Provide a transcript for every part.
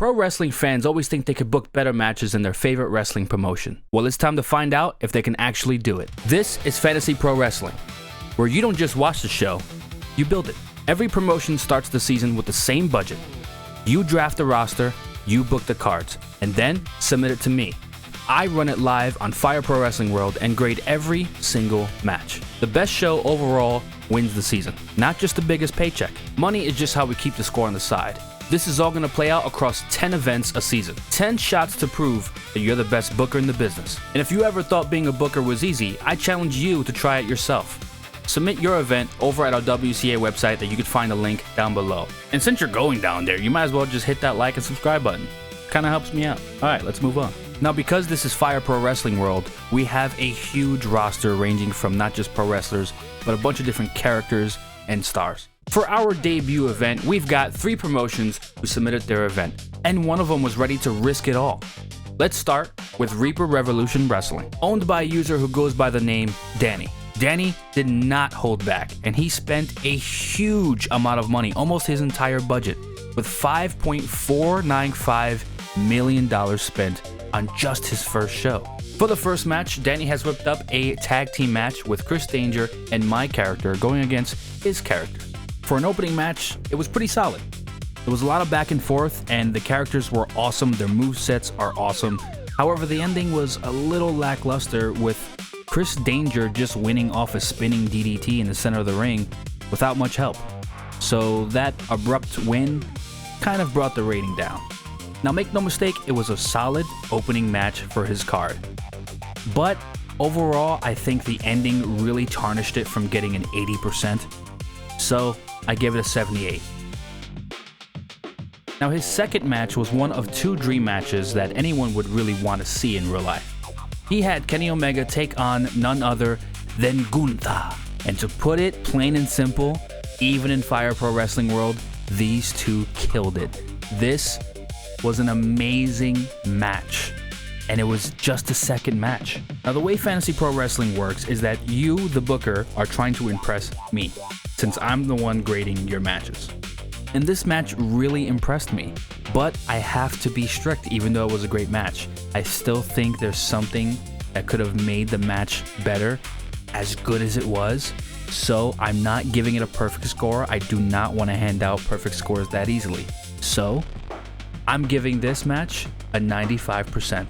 Pro wrestling fans always think they could book better matches in their favorite wrestling promotion. Well, it's time to find out if they can actually do it. This is Fantasy Pro Wrestling, where you don't just watch the show, you build it. Every promotion starts the season with the same budget. You draft the roster, you book the cards, and then submit it to me. I run it live on Fire Pro Wrestling World and grade every single match. The best show overall wins the season, not just the biggest paycheck. Money is just how we keep the score on the side. This is all going to play out across 10 events a season. 10 shots to prove that you're the best booker in the business. And if you ever thought being a booker was easy, I challenge you to try it yourself. Submit your event over at our WCA website that you can find a link down below. And since you're going down there, you might as well just hit that like and subscribe button. Kind of helps me out. Alright, let's move on. Now, because this is Fire Pro Wrestling World, we have a huge roster ranging from not just pro wrestlers, but a bunch of different characters and stars. For our debut event, we've got 3 promotions who submitted their event, and one of them was ready to risk it all. Let's start with Reaper Revolution Wrestling, owned by a user who goes by the name Danny. Danny did not hold back, and he spent a huge amount of money, almost his entire budget, with $5.495 million spent on just his first show. For the first match, Danny has whipped up a tag team match with Chris Danger and my character going against his character. For an opening match, it was pretty solid. There was a lot of back and forth, and the characters were awesome, their movesets are awesome. However, the ending was a little lackluster, with Chris Danger just winning off a spinning DDT in the center of the ring without much help. So that abrupt win kind of brought the rating down. Now, make no mistake, it was a solid opening match for his card. But overall, I think the ending really tarnished it from getting an 80%. So I give it a 78. Now, his second match was one of 2 dream matches that anyone would really want to see in real life. He had Kenny Omega take on none other than Gunther. And to put it plain and simple, even in Fire Pro Wrestling World, these 2 killed it. This was an amazing match, and it was just a second match. Now, the way Fantasy Pro Wrestling works is that you, the booker, are trying to impress me, since I'm the one grading your matches. And this match really impressed me, but I have to be strict. Even though it was a great match, I still think there's something that could have made the match better, as good as it was. So I'm not giving it a perfect score. I do not want to hand out perfect scores that easily. So I'm giving this match a 95%.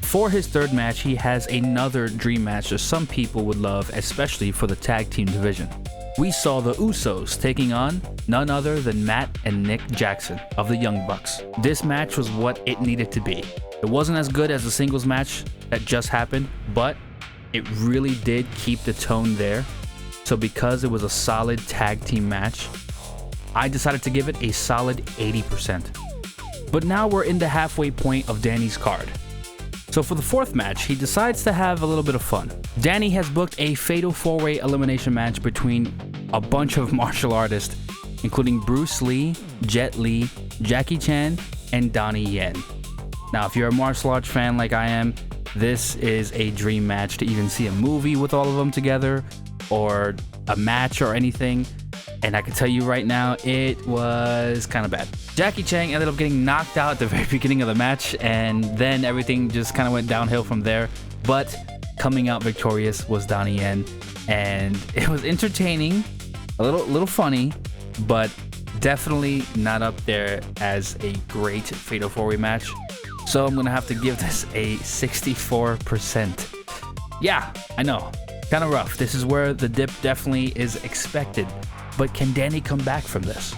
For his third match, he has another dream match that some people would love, especially for the tag team division. We saw the Usos taking on none other than Matt and Nick Jackson of the Young Bucks. This match was what it needed to be. It wasn't as good as the singles match that just happened, but it really did keep the tone there. So because it was a solid tag team match, I decided to give it a solid 80%. But now we're in the halfway point of Danny's card. So for the fourth match, he decides to have a little bit of fun. Danny has booked a fatal 4-way elimination match between a bunch of martial artists, including Bruce Lee, Jet Li, Jackie Chan, and Donnie Yen. Now, if you're a martial arts fan like I am, this is a dream match to even see a movie with all of them together, or a match or anything. And I can tell you right now, it was kind of bad. Jackie Chan ended up getting knocked out at the very beginning of the match, and then everything just kind of went downhill from there. But coming out victorious was Donnie Yen, and it was entertaining, a little funny, but definitely not up there as a great Fatal 4-Way match. So I'm gonna have to give this a 64%. Yeah, I know, kind of rough. This is where the dip definitely is expected. But can Danny come back from this?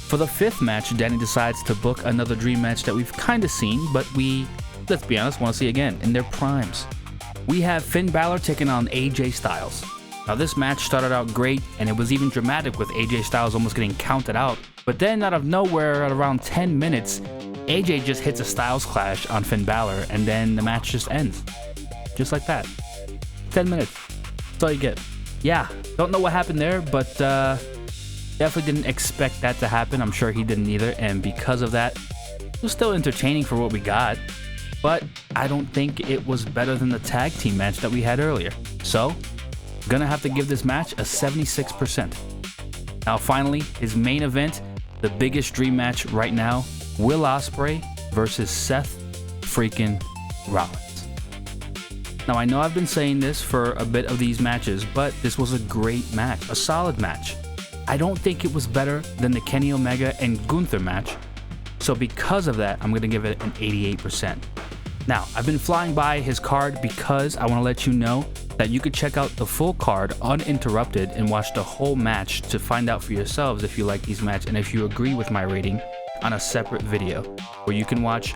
For the fifth match, Danny decides to book another dream match that we've kind of seen, but we, let's be honest, want to see again in their primes. We have Finn Balor taking on AJ Styles. Now, this match started out great, and it was even dramatic with AJ Styles almost getting counted out. But then, out of nowhere, at around 10 minutes, AJ just hits a Styles clash on Finn Balor, and then the match just ends. Just like that. 10 minutes. That's all you get. Yeah, don't know what happened there, but definitely didn't expect that to happen. I'm sure he didn't either, and because of that, it was still entertaining for what we got, but I don't think it was better than the tag team match that we had earlier. So, gonna have to give this match a 76%. Now finally, his main event, the biggest dream match right now, Will Ospreay versus Seth freaking Rollins. Now, I know I've been saying this for a bit of these matches, but this was a great match, a solid match. I don't think it was better than the Kenny Omega and Gunther match, so because of that, I'm going to give it an 88%. Now, I've been flying by his card because I want to let you know that you could check out the full card uninterrupted and watch the whole match to find out for yourselves if you like these matches and if you agree with my rating on a separate video where you can watch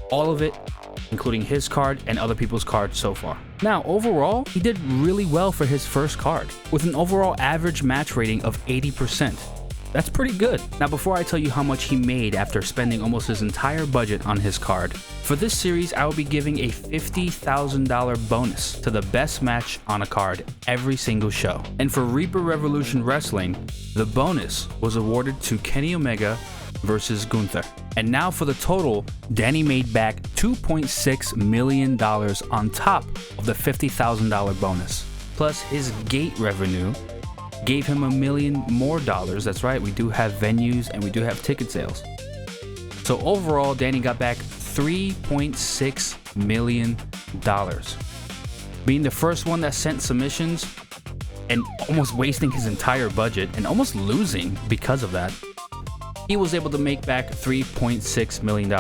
all of it, including his card and other people's cards so far. Now, overall, he did really well for his first card with an overall average match rating of 80%. That's pretty good. Now, before I tell you how much he made after spending almost his entire budget on his card, for this series, I will be giving a $50,000 bonus to the best match on a card every single show. And for Reaper Revolution Wrestling, the bonus was awarded to Kenny Omega versus Gunther. And now for the total, Danny made back $2.6 million on top of the $50,000 bonus. Plus his gate revenue gave him $1 million more. That's right, we do have venues and we do have ticket sales. So overall, Danny got back $3.6 million. Being the first one that sent submissions and almost wasting his entire budget and almost losing because of that, he was able to make back $3.6 million.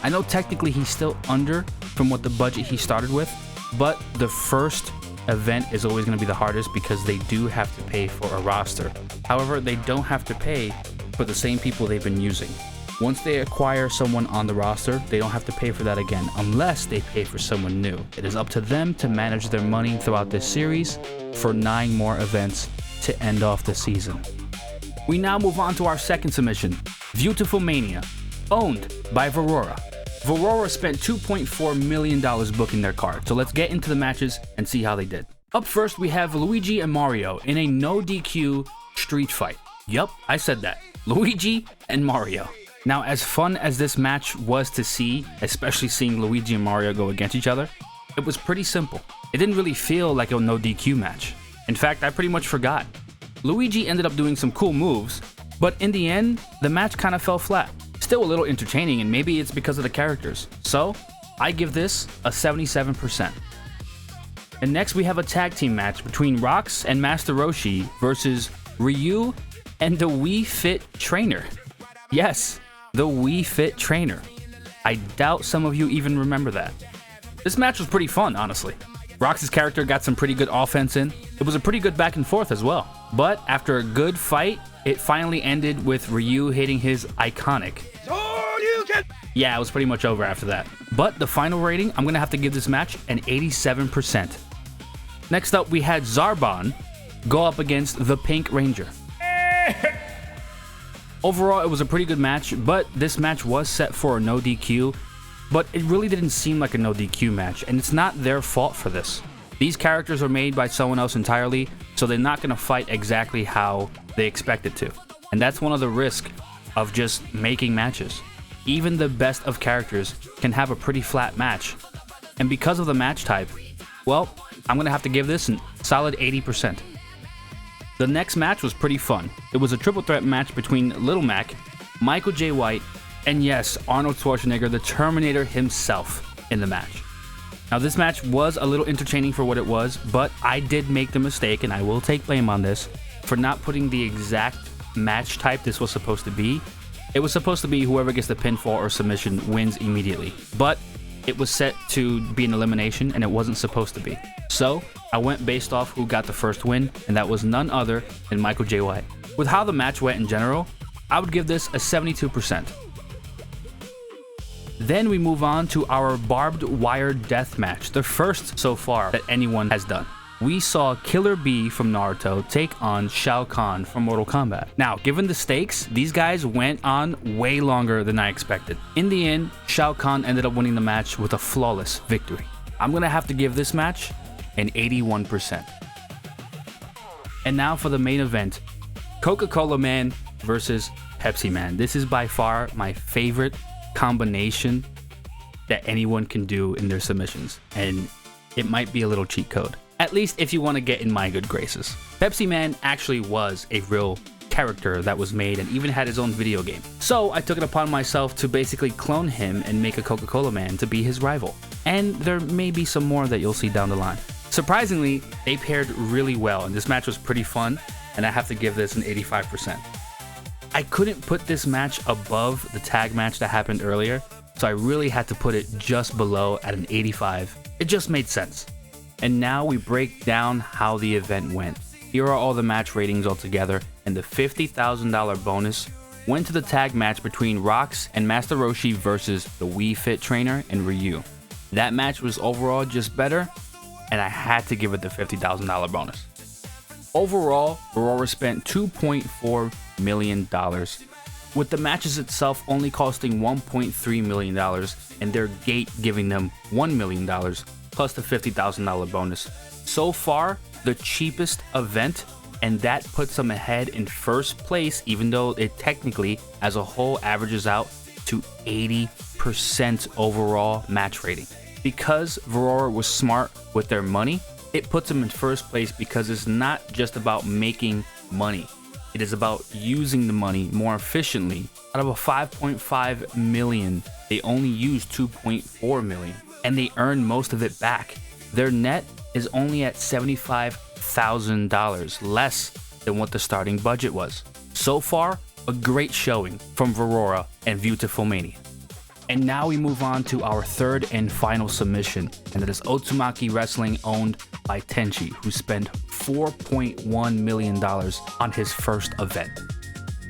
I know technically he's still under from what the budget he started with, but the first event is always going to be the hardest because they do have to pay for a roster. However, they don't have to pay for the same people they've been using. Once they acquire someone on the roster, they don't have to pay for that again unless they pay for someone new. It is up to them to manage their money throughout this series for 9 more events to end off the season. We now move on to our second submission, Beautiful Mania, owned by Varora. Varora spent $2.4 million booking their card, so let's get into the matches and see how they did. Up first, we have Luigi and Mario in a no DQ street fight. Yup, I said that. Luigi and Mario. Now, as fun as this match was to see, especially seeing Luigi and Mario go against each other, it was pretty simple. It didn't really feel like a no DQ match. In fact, I pretty much forgot. Luigi ended up doing some cool moves, but in the end, the match kind of fell flat. Still a little entertaining, and maybe it's because of the characters. So, I give this a 77%. And next we have a tag team match between Rox and Master Roshi versus Ryu and the Wii Fit Trainer. Yes, the Wii Fit Trainer. I doubt some of you even remember that. This match was pretty fun, honestly. Rox's character got some pretty good offense in. It was a pretty good back and forth as well. But after a good fight, it finally ended with Ryu hitting his iconic. Yeah, it was pretty much over after that. But the final rating, I'm going to have to give this match an 87%. Next up, we had Zarbon go up against the Pink Ranger. Overall, it was a pretty good match, but this match was set for a no DQ, but it really didn't seem like a no DQ match, and it's not their fault for this. These characters are made by someone else entirely, so they're not going to fight exactly how they expect it to. And that's one of the risks of just making matches. Even the best of characters can have a pretty flat match. And because of the match type, well, I'm going to have to give this a solid 80%. The next match was pretty fun. It was a triple threat match between Little Mac, Michael J. White, and yes, Arnold Schwarzenegger, the Terminator himself, in the match. Now, this match was a little entertaining for what it was, but I did make the mistake, and I will take blame on this, for not putting the exact match type this was supposed to be. It was supposed to be whoever gets the pinfall or submission wins immediately, but it was set to be an elimination, and it wasn't supposed to be. So, I went based off who got the first win, and that was none other than Michael J. White. With how the match went in general, I would give this a 72%. Then we move on to our barbed wire death match, the first so far that anyone has done. We saw Killer Bee from Naruto take on Shao Kahn from Mortal Kombat. Now, given the stakes, these guys went on way longer than I expected. In the end, Shao Kahn ended up winning the match with a flawless victory. I'm gonna have to give this match an 81%. And now for the main event, Coca-Cola Man versus Pepsi Man. This is by far my favorite combination that anyone can do in their submissions, and it might be a little cheat code, at least if you want to get in my good graces. Pepsi Man actually was a real character that was made and even had his own video game. So I took it upon myself to basically clone him and make a Coca-Cola man to be his rival. And there may be some more that you'll see down the line. Surprisingly, they paired really well, and this match was pretty fun, and I have to give this an 85%. I couldn't put this match above the tag match that happened earlier, so I really had to put it just below at an 85. It just made sense. And now we break down how the event went. Here are all the match ratings altogether, and the $50,000 bonus went to the tag match between Rox and Master Roshi versus the Wii Fit Trainer and Ryu. That match was overall just better, and I had to give it the $50,000 bonus. Overall, Aurora spent $2.4 million, with the matches itself only costing $1.3 million and their gate giving them $1 million plus the $50,000 bonus. So far, the cheapest event, and that puts them ahead in first place, even though it technically as a whole averages out to 80% overall match rating. Because Aurora was smart with their money, it puts them in first place because it's not just about making money. It is about using the money more efficiently. Out of a 5.5 million, they only used 2.4 million, and they earned most of it back. Their net is only at $75,000, less than what the starting budget was. So far, a great showing from Aurora and Beautiful Mania. And now we move on to our third and final submission, and that is Otsumaki Wrestling, owned by Tenchi, who spent $4.1 million on his first event.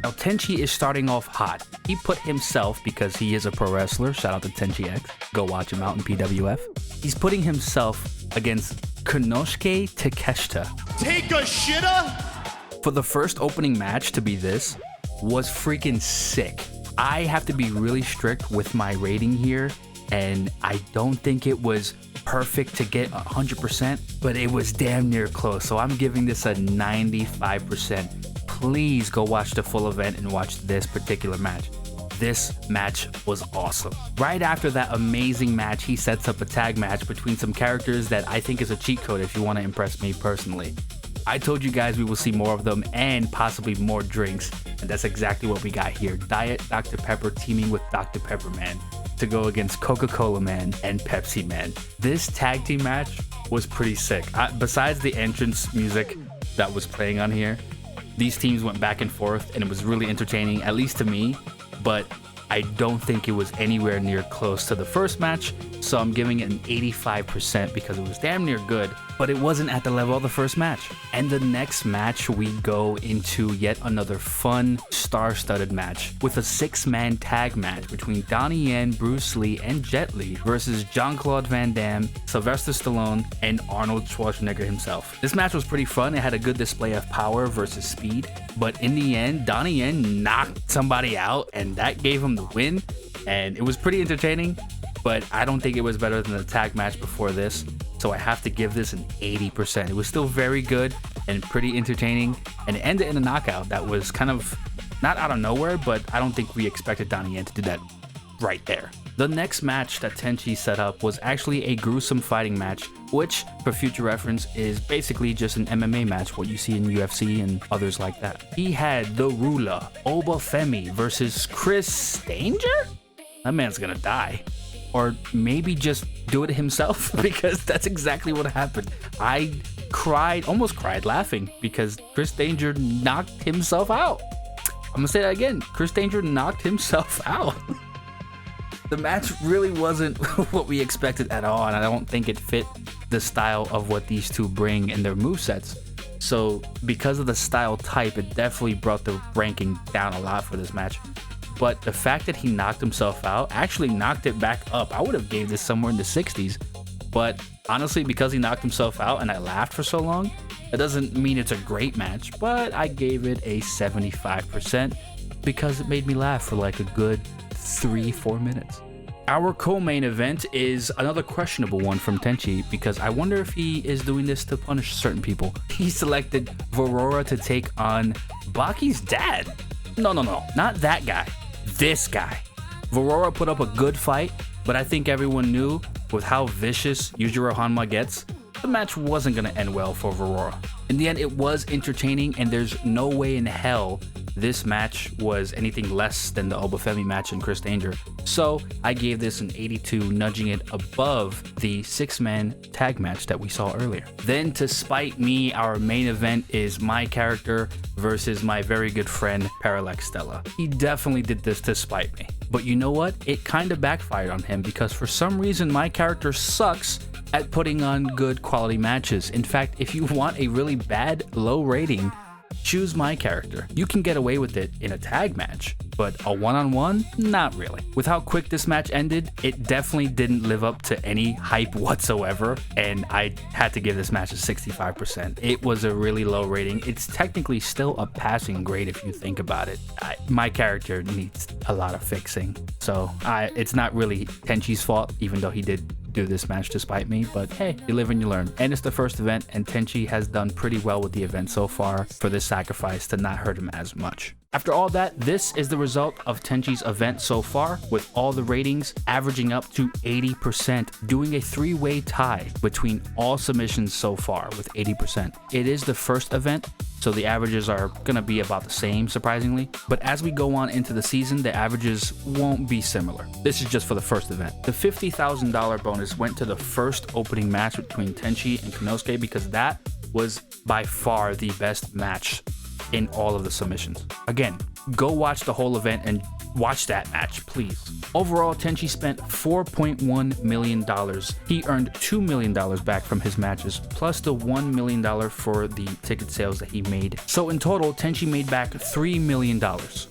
Now Tenchi is starting off hot. He put himself, because he is a pro wrestler, shout out to Tenchi X, go watch him out in PWF. He's putting himself against Konosuke Takeshita. Take a shitter! For the first opening match to be this, was freaking sick. I have to be really strict with my rating here, and I don't think it was perfect to get 100%, but it was damn near close, so I'm giving this a 95%. Please go watch the full event and watch this particular match. This match was awesome. Right after that amazing match, he sets up a tag match between some characters that I think is a cheat code if you want to impress me personally. I told you guys we will see more of them and possibly more drinks, and that's exactly what we got here. Diet Dr. Pepper teaming with Dr. Pepper Man to go against Coca-Cola Man and Pepsi Man. This tag team match was pretty sick. Besides the entrance music that was playing on here, these teams went back and forth, and it was really entertaining, at least to me, but I don't think it was anywhere near close to the first match, so I'm giving it an 85% because it was damn near good, but it wasn't at the level of the first match. And the next match, we go into yet another fun, star-studded match with a 6-man tag match between Donnie Yen, Bruce Lee, and Jet Li versus Jean-Claude Van Damme, Sylvester Stallone, and Arnold Schwarzenegger himself. This match was pretty fun. It had a good display of power versus speed, but in the end, Donnie Yen knocked somebody out, and that gave him the win, and it was pretty entertaining, but I don't think it was better than the tag match before this, so I have to give this an 80%. It was still very good and pretty entertaining, and it ended in a knockout that was kind of not out of nowhere, but I don't think we expected Donnie Yen to do that right there. The next match that Tenchi set up was actually a gruesome fighting match, which, for future reference, is basically just an MMA match, what you see in UFC and others like that. He had the ruler, Obafemi, versus Chris Danger? That man's gonna die. Or maybe just do it himself, because that's exactly what happened. I almost cried laughing, because Chris Danger knocked himself out. I'm gonna say that again, Chris Danger knocked himself out. The match really wasn't what we expected at all, and I don't think it fit the style of what these two bring in their movesets. So because of the style type, it definitely brought the ranking down a lot for this match. But the fact that he knocked himself out actually knocked it back up. I would have gave this somewhere in the 60s, but honestly, because he knocked himself out and I laughed for so long, that doesn't mean it's a great match, but I gave it a 75% because it made me laugh for like a good 3-4 minutes. Our co-main event is another questionable one from Tenchi, because I wonder if he is doing this to punish certain people. He selected Aurora to take on Baki's dad. No, not that guy. This guy. Aurora put up a good fight, but I think everyone knew with how vicious Yujiro Hanma gets the match wasn't going to end well for Aurora. In the end, it was entertaining, and there's no way in hell this match was anything less than the Obafemi match and Chris Danger. So I gave this an 82, nudging it above the 6-man tag match that we saw earlier. Then, to spite me, our main event is my character versus my very good friend Parallax Stella. He definitely did this to spite me. But you know what? It kind of backfired on him because for some reason my character sucks at putting on good quality matches. In fact, if you want a really bad low rating, choose my character. You can get away with it in a tag match, but a one-on-one, not really. With how quick this match ended, it definitely didn't live up to any hype whatsoever, and I had to give this match a 65%. It was a really low rating. It's technically still a passing grade if you think about it. My character needs a lot of fixing, so it's not really Tenchi's fault, even though he did do this match to spite me, but hey, you live and you learn. And it's the first event, and Tenchi has done pretty well with the event so far for this sacrifice to not hurt him as much. After all that, this is the result of Tenchi's event so far, with all the ratings averaging up to 80%, doing a 3-way tie between all submissions so far with 80%. It is the first event, so the averages are gonna be about the same, surprisingly. But as we go on into the season, the averages won't be similar. This is just for the first event. The $50,000 bonus went to the first opening match between Tenchi and Konosuke because that was by far the best match in all of the submissions. Again, go watch the whole event and watch that match, please. Overall, Tenchi spent $4.1 million. He earned $2 million back from his matches, plus the $1 million for the ticket sales that he made. So in total, Tenchi made back $3 million.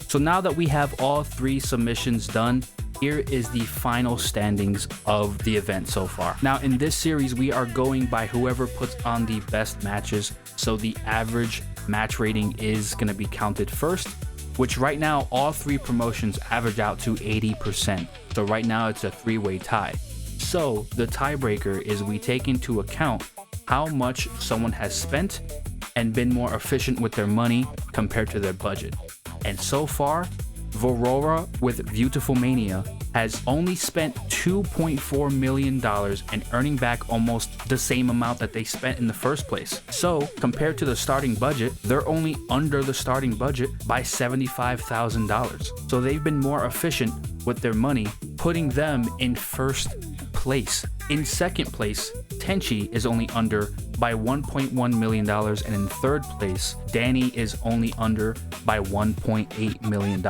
So now that we have all 3 submissions done, here is the final standings of the event so far. Now in this series, we are going by whoever puts on the best matches, so the average match rating is going to be counted first, which right now all 3 promotions average out to 80%. So right now it's a 3-way tie. So the tiebreaker is we take into account how much someone has spent and been more efficient with their money compared to their budget. And so far, Aurora with Beautiful Mania has only spent $2.4 million and earning back almost the same amount that they spent in the first place. So compared to the starting budget, they're only under the starting budget by $75,000. So they've been more efficient with their money, putting them in first place. In second place, Tenchi is only under by $1.1 million, and in third place, Danny is only under by $1.8 million.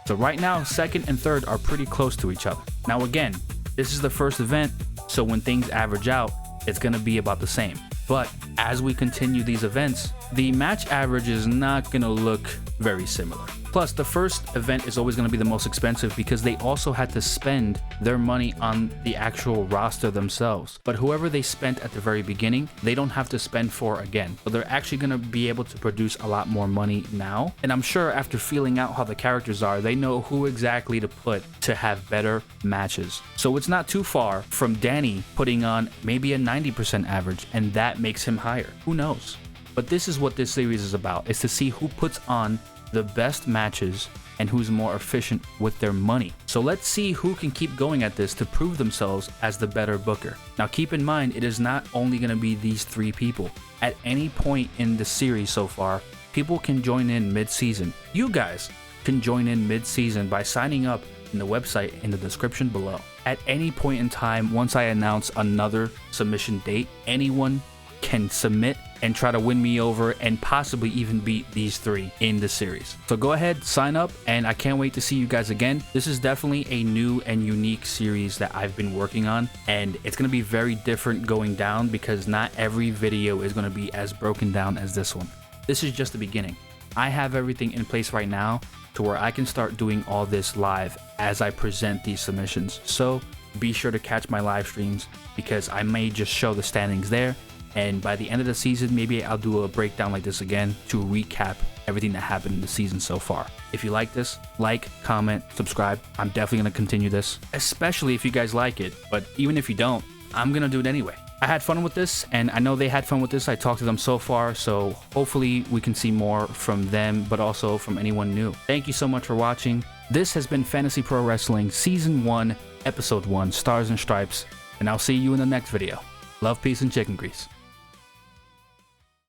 So right now, second and third are pretty close to each other. Now again, this is the first event, so when things average out, it's gonna be about the same. But as we continue these events, the match average is not gonna look very similar. Plus, the first event is always going to be the most expensive because they also had to spend their money on the actual roster themselves. But whoever they spent at the very beginning, they don't have to spend for again. So they're actually going to be able to produce a lot more money now. And I'm sure after feeling out how the characters are, they know who exactly to put to have better matches. So it's not too far from Danny putting on maybe a 90% average, and that makes him higher. Who knows? But this is what this series is about, is to see who puts on the best matches and who's more efficient with their money. So let's see who can keep going at this to prove themselves as the better booker. Now keep in mind, it is not only going to be these 3 people. At any point in the series so far, people can join in mid-season. You guys can join in mid-season by signing up in the website in the description below. At any point in time, once I announce another submission date, anyone can submit and try to win me over and possibly even beat these 3 in the series. So go ahead, sign up, and I can't wait to see you guys again. This is definitely a new and unique series that I've been working on, and it's going to be very different going down because not every video is going to be as broken down as this one. This is just the beginning. I have everything in place right now to where I can start doing all this live as I present these submissions. So be sure to catch my live streams because I may just show the standings there. And by the end of the season, maybe I'll do a breakdown like this again to recap everything that happened in the season so far. If you like this, like, comment, subscribe. I'm definitely going to continue this, especially if you guys like it. But even if you don't, I'm going to do it anyway. I had fun with this, and I know they had fun with this. I talked to them so far, so hopefully we can see more from them, but also from anyone new. Thank you so much for watching. This has been Fantasy Pro Wrestling Season 1, Episode 1, Stars and Stripes, and I'll see you in the next video. Love, peace, and chicken grease.